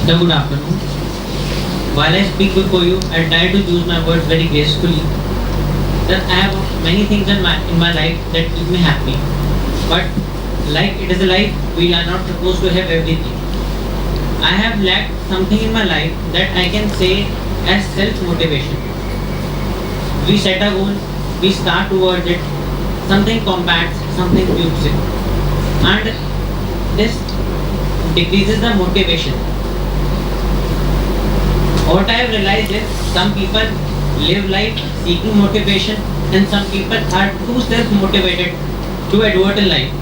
Sir, good afternoon. While I speak before you, I try to choose my words very gracefully. Sir, I have many things in my life that keep me happy. But like it is a life, we are not supposed to have everything. I have lacked something in my life that I can say as self-motivation. We set a goal, we start towards it, something compacts, something cubes it. And this decreases the motivation. What I have realized is some people live life seeking motivation and some people are too self-motivated to advert in life.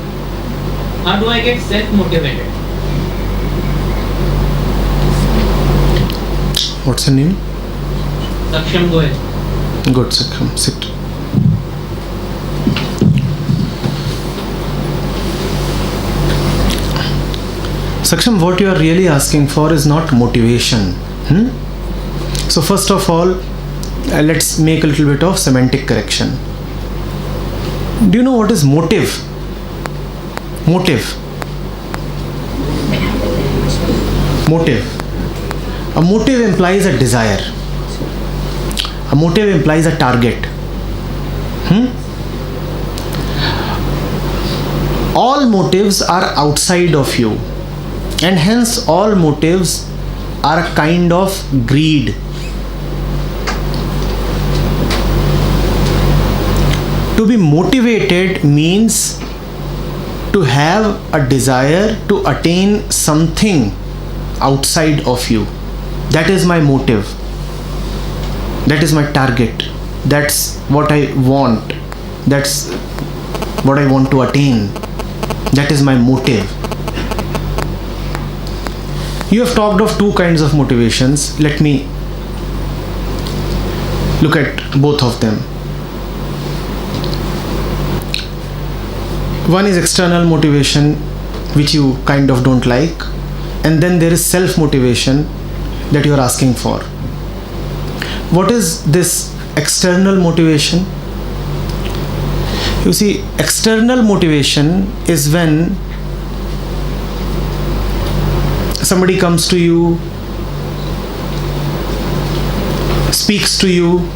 How do I get self-motivated? What's your name? Saksham Goel. Good, Saksham. Sit. Saksham, what you are really asking for is not motivation. So first of all, let's make a little bit of semantic correction. Do you know what is motive? Motive. A motive implies a desire. A motive implies a target. All motives are outside of you, and hence all motives are a kind of greed. To be motivated means to have a desire to attain something outside of you. That is my motive. That is my target. That's what I want. That's what I want to attain. That is my motive. You have talked of two kinds of motivations. Let me look at both of them. One is external motivation, which you kind of don't like, and then there is self-motivation that you are asking for. What is this external motivation? You see, external motivation is when somebody comes to you, speaks to you,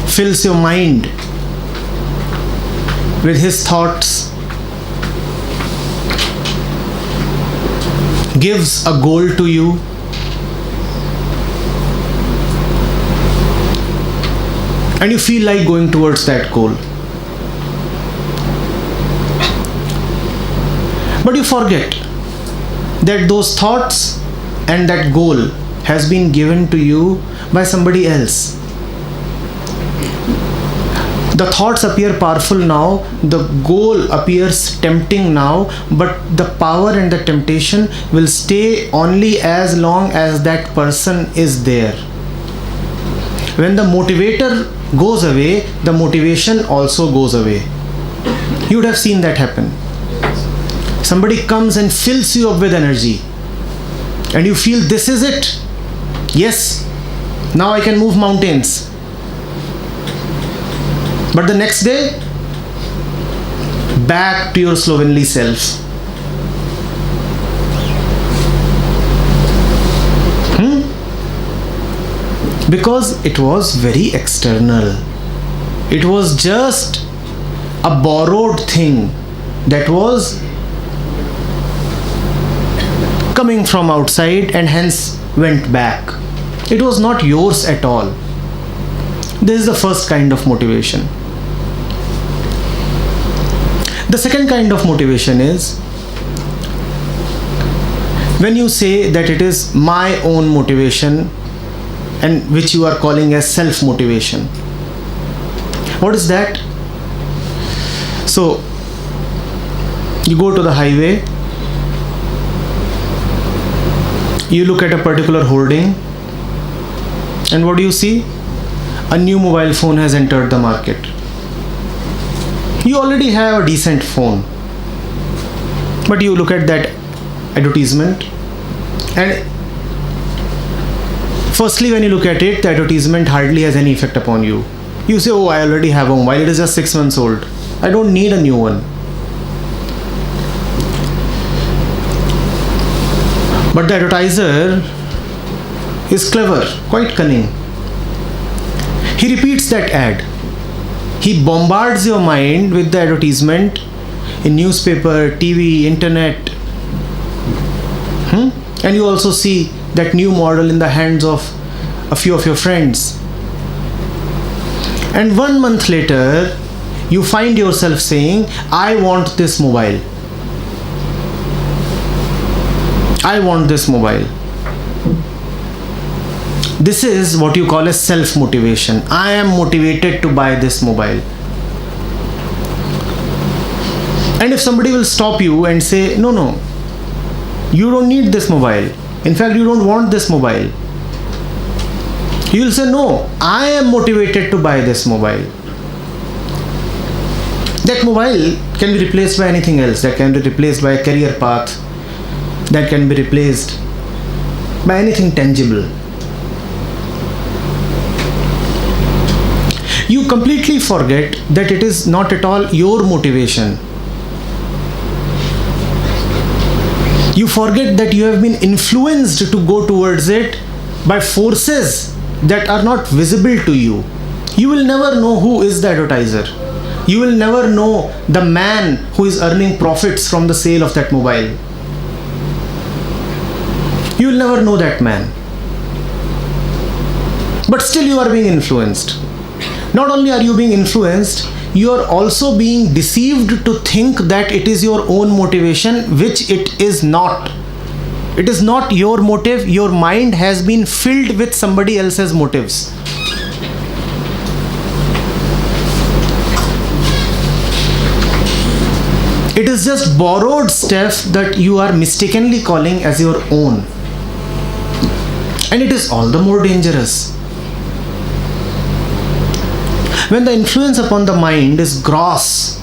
fills your mind with his thoughts, gives a goal to you, and you feel like going towards that goal. But you forget that those thoughts and that goal has been given to you by somebody else. The thoughts appear powerful now, the goal appears tempting now, but the power and the temptation will stay only as long as that person is there. When the motivator goes away, the motivation also goes away. You would have seen that happen. Somebody comes and fills you up with energy, and you feel this is it. Yes, now I can move mountains. But the next day, back to your slovenly self. Because it was very external. It was just a borrowed thing that was coming from outside and hence went back. It was not yours at all. This is the first kind of motivation. The second kind of motivation is when you say that it is my own motivation, and which you are calling as self-motivation. What is that? So, you go to the highway, you look at a particular hoarding, and what do you see? A new mobile phone has entered the market. You already have a decent phone, but you look at that advertisement, and firstly, when you look at it, the advertisement hardly has any effect upon you. You say, oh, I already have a mobile, it is just 6 months old. I don't need a new one. But the advertiser is clever, quite cunning. He repeats that ad. He bombards your mind with the advertisement in newspaper, TV, internet. And you also see that new model in the hands of a few of your friends. And 1 month later, you find yourself saying, I want this mobile. I want this mobile. This is what you call as self-motivation. I am motivated to buy this mobile. And if somebody will stop you and say, no, you don't need this mobile. In fact, you don't want this mobile. You will say, no, I am motivated to buy this mobile. That mobile can be replaced by anything else. That can be replaced by a career path. That can be replaced by anything tangible. You completely forget that it is not at all your motivation. You forget that you have been influenced to go towards it by forces that are not visible to you. You will never know who is the advertiser. You will never know the man who is earning profits from the sale of that mobile. You will never know that man. But still you are being influenced. Not only are you being influenced, you are also being deceived to think that it is your own motivation, which it is not. It is not your motive. Your mind has been filled with somebody else's motives. It is just borrowed stuff that you are mistakenly calling as your own. And it is all the more dangerous. When the influence upon the mind is gross,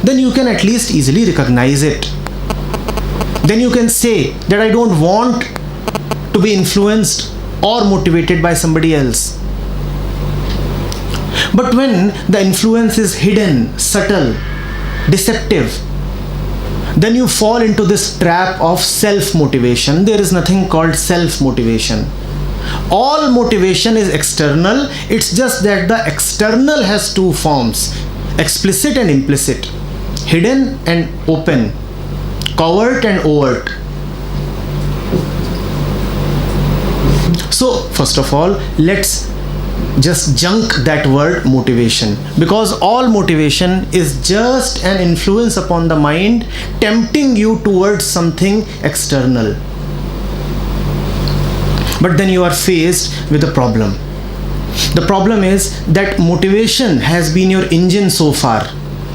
then you can at least easily recognize it. Then you can say that I don't want to be influenced or motivated by somebody else. But when the influence is hidden, subtle, deceptive, then you fall into this trap of self-motivation. There is nothing called self-motivation. All motivation is external. It's just that the external has two forms: explicit and implicit, hidden and open, covert and overt. So first of all, let's just junk that word motivation, because all motivation is just an influence upon the mind, tempting you towards something external. But then you are faced with a problem. The problem is that motivation has been your engine so far.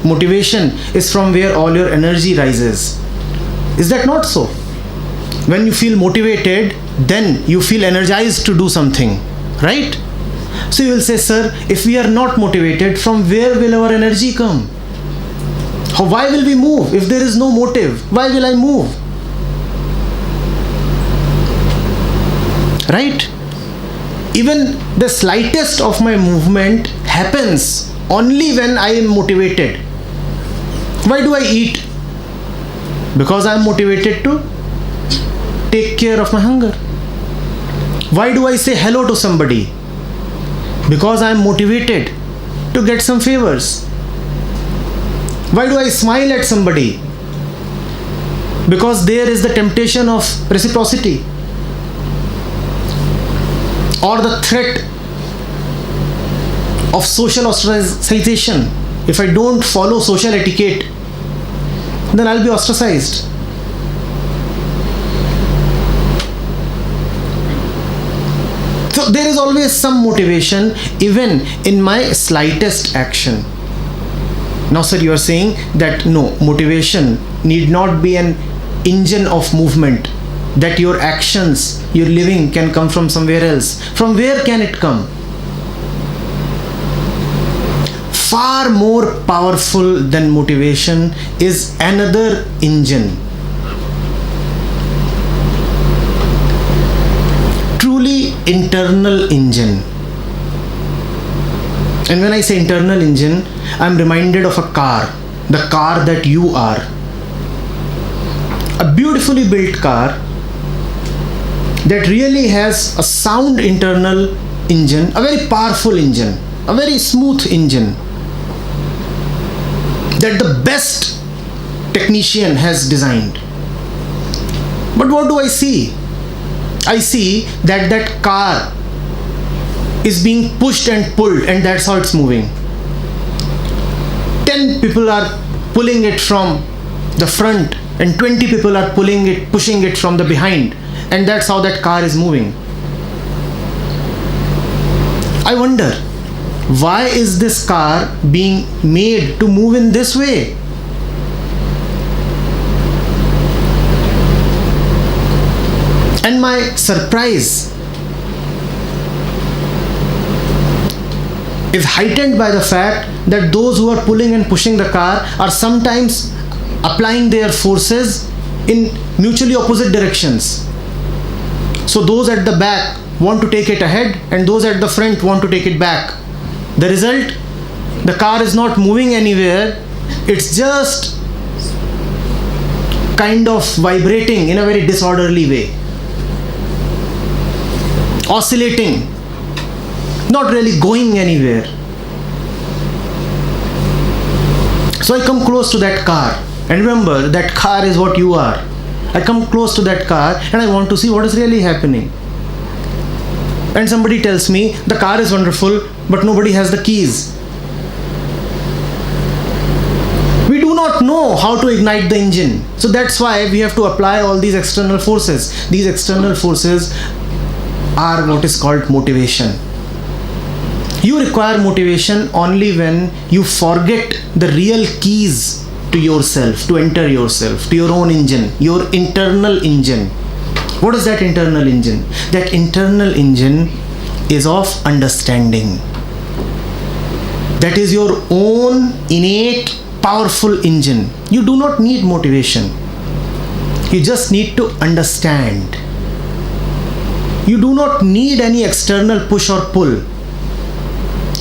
Motivation is from where all your energy rises. Is that not so? When you feel motivated, then you feel energized to do something, right? So you will say, sir, if we are not motivated, from where will our energy come? Why will we move? If there is no motive, why will I move? Right? Even the slightest of my movement happens only when I am motivated. Why do I eat? Because I am motivated to take care of my hunger. Why do I say hello to somebody? Because I am motivated to get some favors. Why do I smile at somebody? Because there is the temptation of reciprocity, or the threat of social ostracization. If I don't follow social etiquette, then I'll be ostracized. So there is always some motivation even in my slightest action. Now sir, you are saying that no, motivation need not be an engine of movement, that your actions, your living can come from somewhere else. From where can it come? Far more powerful than motivation is another engine. Truly internal engine. And when I say internal engine, I am reminded of a car, the car that you are. A beautifully built car that really has a sound internal engine, a very powerful engine, a very smooth engine that the best technician has designed. But what do I see? I see that that car is being pushed and pulled, and that's how it's moving. 10 people are pulling it from the front, and 20 people are pushing it from the behind, and that's how that car is moving. I wonder, why is this car being made to move in this way? And my surprise is heightened by the fact that those who are pulling and pushing the car are sometimes applying their forces in mutually opposite directions. So those at the back want to take it ahead, and those at the front want to take it back. The result, the car is not moving anywhere, it's just kind of vibrating in a very disorderly way, oscillating, not really going anywhere. So I come close to that car, and remember, that car is what you are. I come close to that car and I want to see what is really happening. And somebody tells me the car is wonderful, but nobody has the keys. We do not know how to ignite the engine. So that's why we have to apply all these external forces. These external forces are what is called motivation. You require motivation only when you forget the real keys to yourself, to enter yourself, to your own engine, your internal engine. What is that internal engine? That internal engine is of understanding. That is your own innate, powerful engine. You do not need motivation. You just need to understand. You do not need any external push or pull.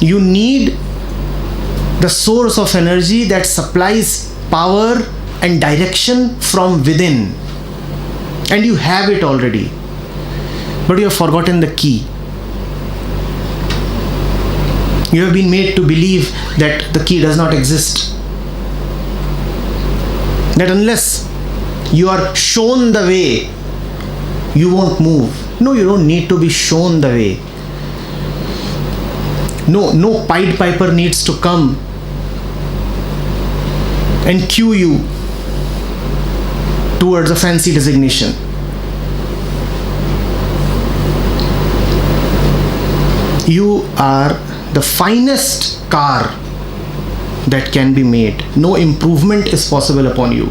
You need the source of energy that supplies power and direction from within, and you have it already, but you have forgotten the key. You have been made to believe that the key does not exist, that unless you are shown the way, you won't move. No, you don't need to be shown the way. No Pied Piper needs to come and cue you towards a fancy designation. You are the finest car that can be made. No improvement is possible upon you.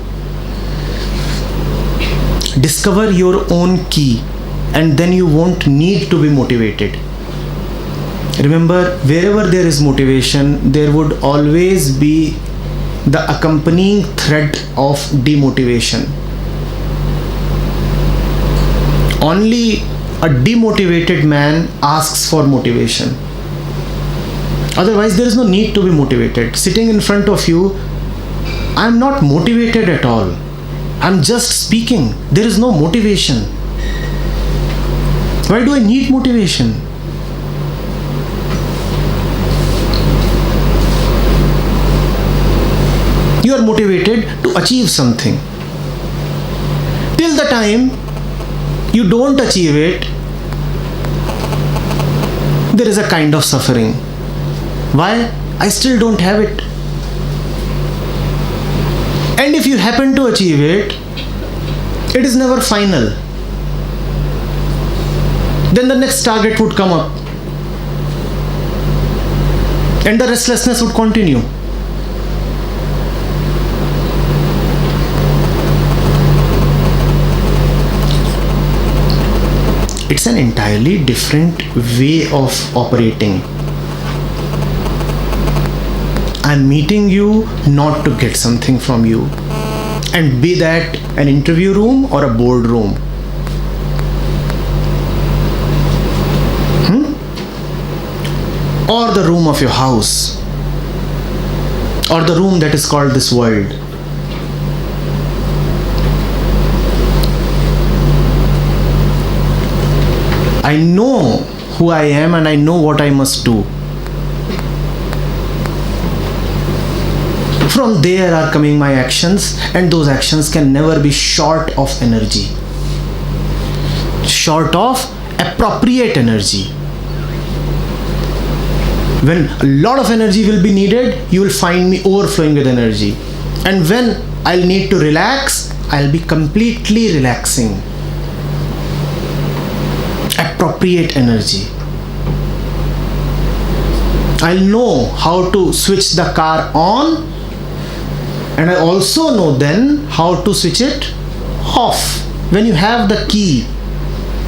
Discover your own key, and then you won't need to be motivated. Remember, wherever there is motivation, there would always be the accompanying threat of demotivation. Only a demotivated man asks for motivation. Otherwise, there is no need to be motivated. Sitting in front of you, I am not motivated at all. I am just speaking. There is no motivation. Why do I need motivation? You are motivated to achieve something. Till the time you don't achieve it, there is a kind of suffering. Why? I still don't have it. And if you happen to achieve it, it is never final. Then the next target would come up, and the restlessness would continue. It's an entirely different way of operating. I'm meeting you not to get something from you, and be that an interview room or a boardroom. Or the room of your house, or the room that is called this world. I know who I am and I know what I must do. From there are coming my actions, and those actions can never be short of energy, short of appropriate energy. When a lot of energy will be needed, you will find me overflowing with energy. And when I'll need to relax, I'll be completely relaxing. Appropriate energy. I'll know how to switch the car on, and I also know then how to switch it off. When you have the key,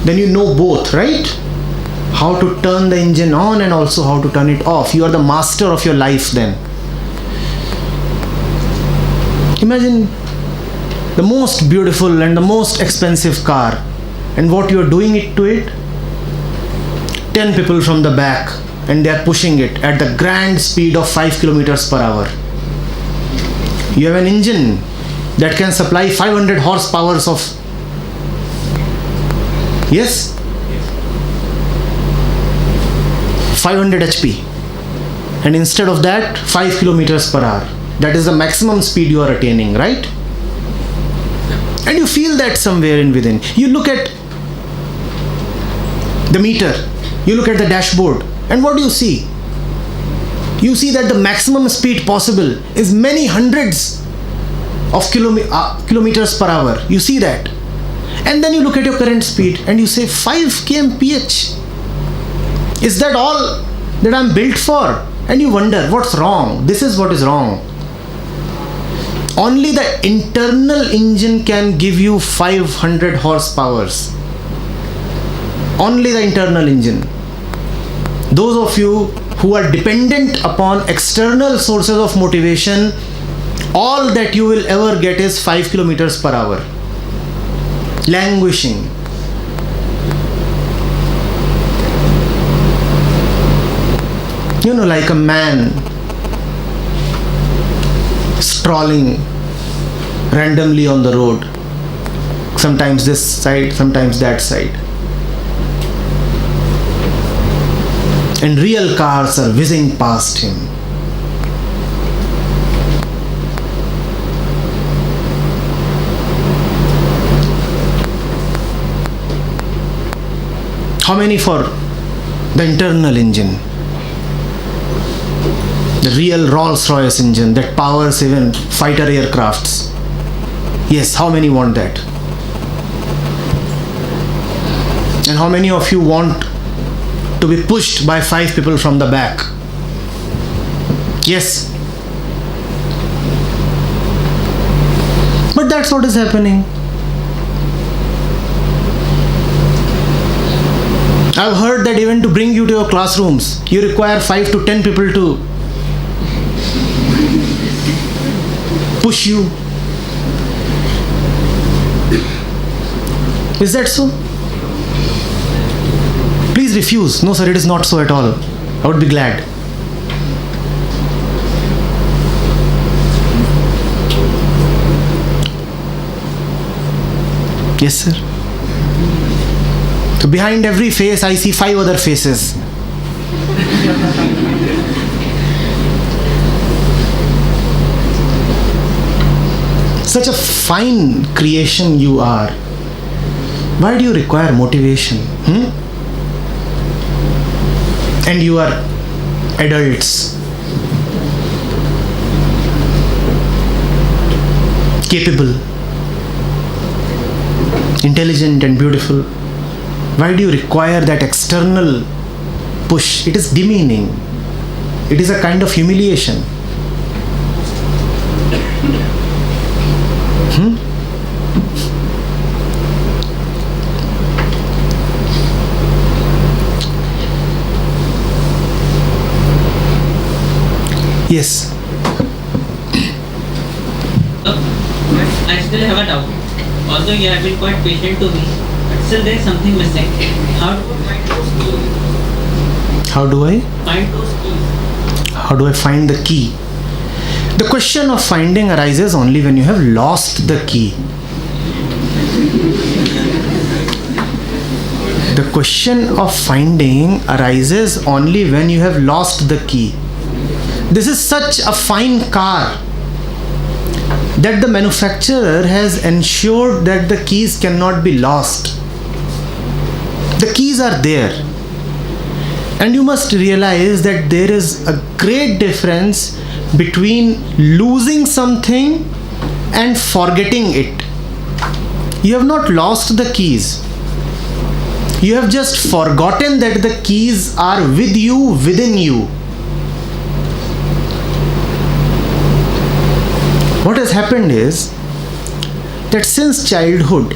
then you know both, right? How to turn the engine on and also how to turn it off. You are the master of your life then. Imagine the most beautiful and the most expensive car, and what you are doing it to it. 10 people from the back, and they are pushing it at the grand speed of 5 kilometers per hour. You have an engine that can supply 500 horsepower of, yes, 500 HP, and instead of that 5 kilometers per hour. That is the maximum speed you are attaining, right? And you feel that somewhere in within. You look at the meter, you look at the dashboard, and what do you see? You see that the maximum speed possible is many hundreds of kilometers per hour. You see that. And then you look at your current speed and you say 5 kmph. Is that all that I'm built for? And you wonder, what's wrong? This is what is wrong. Only the internal engine can give you 500 horsepowers. Only the internal engine. Those of you who are dependent upon external sources of motivation, all that you will ever get is 5 kilometers per hour. Languishing. You know, like a man strolling randomly on the road, sometimes this side, sometimes that side, and real cars are whizzing past him. How many for the internal engine? The real Rolls-Royce engine that powers even fighter aircrafts. Yes, how many want that? And how many of you want to be pushed by 5 people from the back? Yes. But that's what is happening. I've heard that even to bring you to your classrooms, you require 5 to 10 people to push you. Is that so? Please refuse. No sir, it is not so at all. I would be glad. Yes sir. So behind every face I see 5 other faces. Such a fine creation you are. Why do you require motivation? And you are adults, capable, intelligent and beautiful. Why do you require that external push? It is demeaning. It is a kind of humiliation. Yes. I still have a doubt. Although you have been quite patient to me, but still there is something missing. How do I find those keys? How do I? Find those keys. How do I find the key? The question of finding arises only when you have lost the key. The The question of finding arises only when you have lost the key. This is such a fine car that the manufacturer has ensured that the keys cannot be lost. The keys are there. And you must realize that there is a great difference between losing something and forgetting it. You have not lost the keys. You have just forgotten that the keys are with you, within you. What has happened is that since childhood,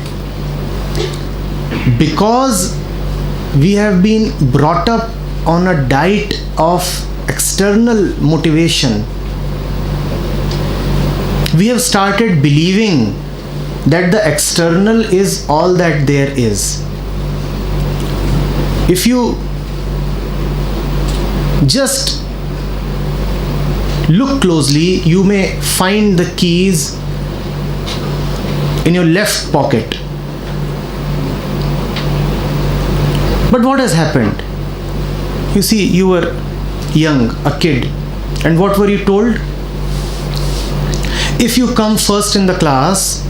because we have been brought up on a diet of external motivation, we have started believing that the external is all that there is. If you just look closely, you may find the keys in your left pocket. But what has happened? You see, you were young, a kid, and what were you told? If you come first in the class,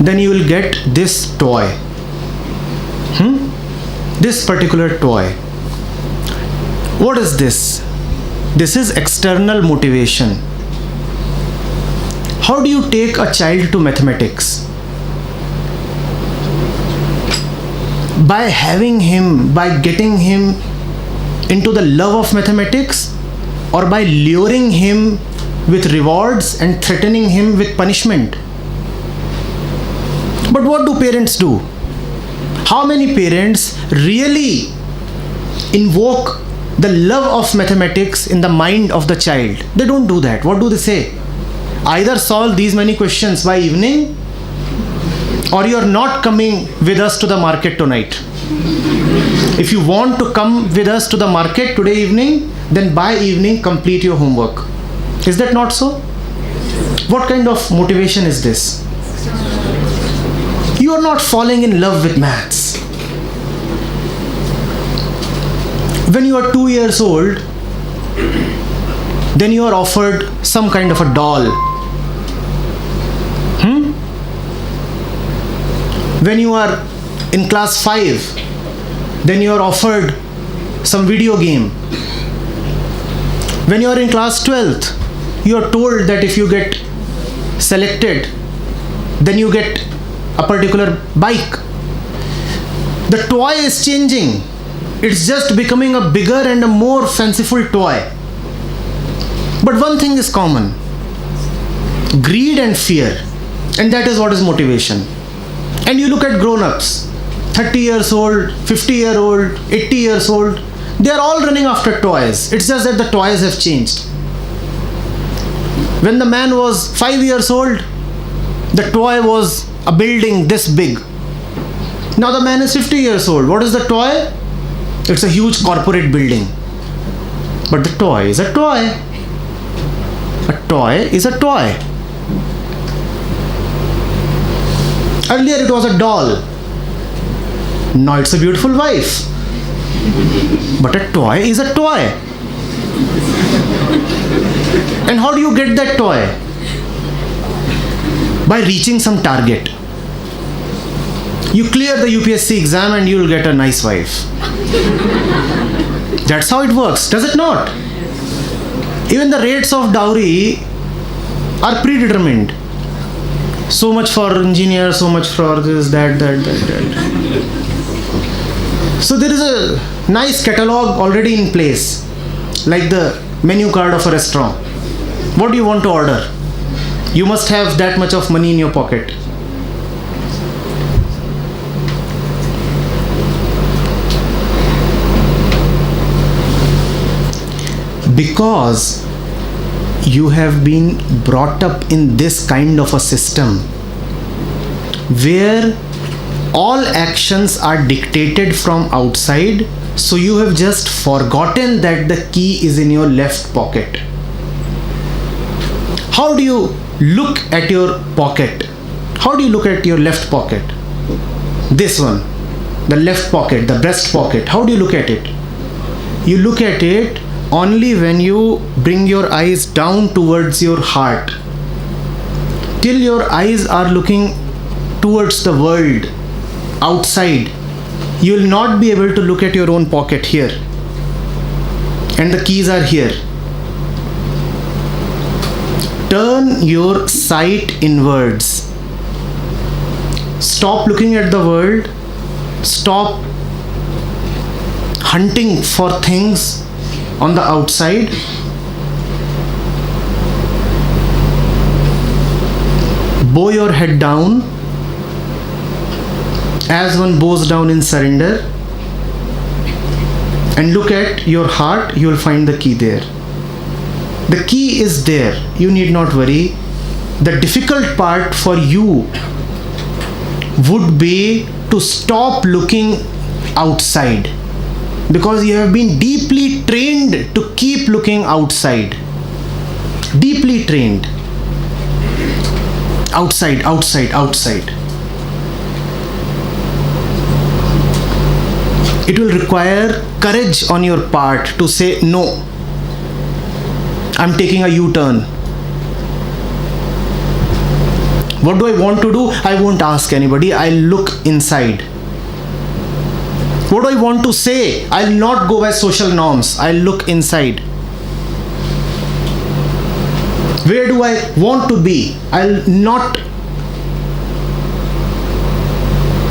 then you will get this toy. This particular toy. What is this? This is external motivation. How do you take a child to mathematics? By having him, by getting him into the love of mathematics, or by luring him with rewards and threatening him with punishment? But what do parents do? How many parents really invoke the love of mathematics in the mind of the child? They don't do that. What do they say? Either solve these many questions by evening, or you are not coming with us to the market tonight. If you want to come with us to the market today evening, then by evening complete your homework. Is that not so? What kind of motivation is this? You are not falling in love with maths. When you are 2 years old, then you are offered some kind of a doll. When you are in class 5, then you are offered some video game. When you are in class 12th, you are told that if you get selected, then you get a particular bike. The toy is changing. It's just becoming a bigger and a more fanciful toy. But one thing is common: greed and fear. And that is what is motivation. And you look at grown-ups, 30 years old, 50-year-old, 80 years old, they are all running after toys. It's just that the toys have changed. When the man was 5 years old, the toy was a building this big. Now the man is 50 years old. What is the toy? It's a huge corporate building. But the toy is a toy. A toy is a toy. Earlier it was a doll. Now it's a beautiful wife. But a toy is a toy. And how do you get that toy? By reaching some target. You clear the UPSC exam and you will get a nice wife. That's how it works, does it not? Even the rates of dowry are predetermined. So much for engineer, so much for this, that. So there is a nice catalog already in place, like the menu card of a restaurant. What do you want to order? You must have that much of money in your pocket. Because you have been brought up in this kind of a system where all actions are dictated from outside, so you have just forgotten that the key is in your left pocket. How do you look at your pocket? How do you look at your left pocket? This one, the left pocket, the breast pocket. How do you look at it? You look at it only when you bring your eyes down towards your heart. Till your eyes are looking towards the world outside, you will not be able to look at your own pocket here. And the keys are here. Turn your sight inwards. Stop looking at the world. Stop hunting for things on the outside. Bow your head down as one bows down in surrender, and look at your heart. You will find the key there. The key is there. You need not worry. The difficult part for you would be to stop looking outside, because you have been deeply trained to keep looking outside. Deeply trained. Outside, outside, outside. It will require courage on your part to say, no, I'm taking a U-turn. What do I want to do? I won't ask anybody. I'll look inside. What do I want to say? I'll not go by social norms. I'll look inside. Where do I want to be? I'll not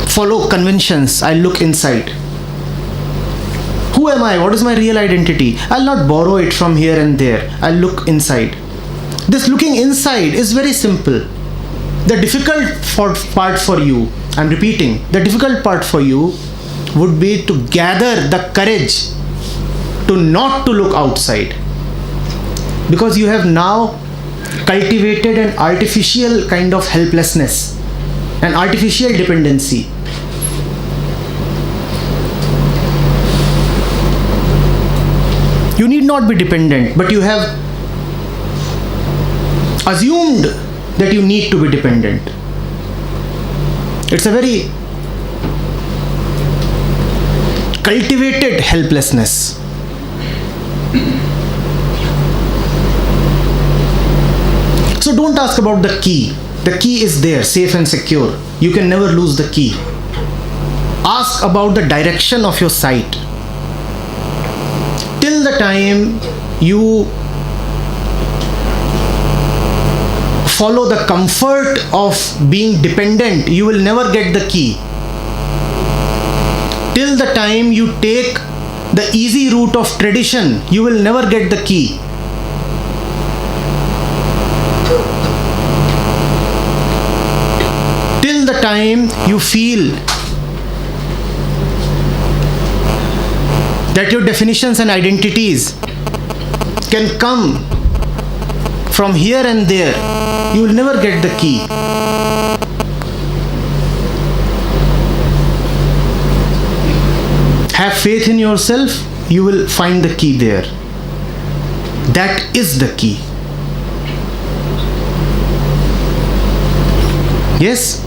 follow conventions. I'll look inside. Who am I? What is my real identity? I'll not borrow it from here and there. I'll look inside. This looking inside is very simple. The difficult part for you, I'm repeating, the difficult part for you would be to gather the courage to not to look outside, because you have now cultivated an artificial kind of helplessness, an artificial dependency. You need not be dependent, but you have assumed that you need to be dependent. It's a very cultivated helplessness. So don't ask about the key. The key is there, safe and secure. You can never lose the key. Ask about the direction of your sight. Till the time you follow the comfort of being dependent, you will never get the key. Till the time you take the easy route of tradition, you will never get the key. Till the time you feel that your definitions and identities can come from here and there, you will never get the key. Have faith in yourself, you will find the key there. That is the key. Yes?